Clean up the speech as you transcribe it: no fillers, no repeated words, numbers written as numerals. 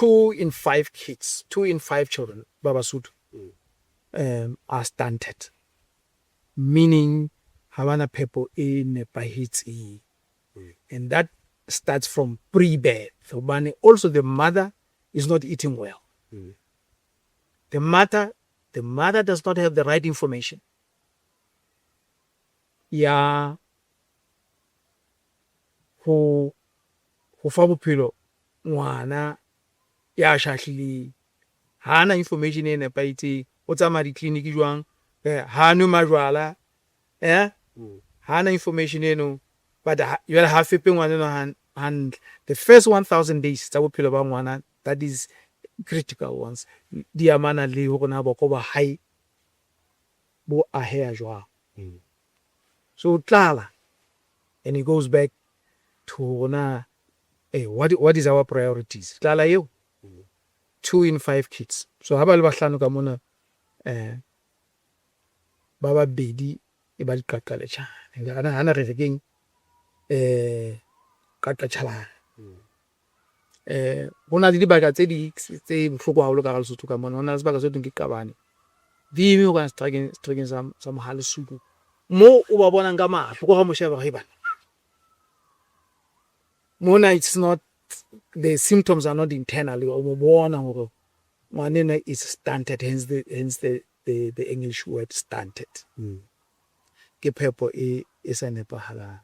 2 in 5 kids, 2 in 5 children, Babasutu, are stunted. Meaning, Havana people in Pahitsi. And that starts from pre-birth. Also, the mother is not eating well. The mother does not have the right information. Yeah. Who fa bophelo ngwana ya shahlile hana information e nepaitseng o tsamaya di-clinic jwang ha nwe majwala hana information eno but jwale ha fepe ngwana eno hantle. The first 1,000 days tsa bophelo ba ngwana, that is critical ones, di amana le hore na boko ba hae bo ahea jwang. So tlala, and it goes back to na what is our priorities. Tlala eo 2 in 5 kids. So ha ba le bahlano ka mona ba babedi e ba diqaqaletjana hana re rekeng qaqatjhala hona le dibaka tse bohloko haholo ka Lesotho ka mona. Hona le sebaka se thweng ke Qabane dimi o ka striking sa mohale suku mo o ba bonang ka mahlo go ga mosheba ga ibana mona. It's not, the symptoms are not internally o mo bona hore ngwanena is stunted, hence the English word stunted. Ke phepo e sa nepahalang.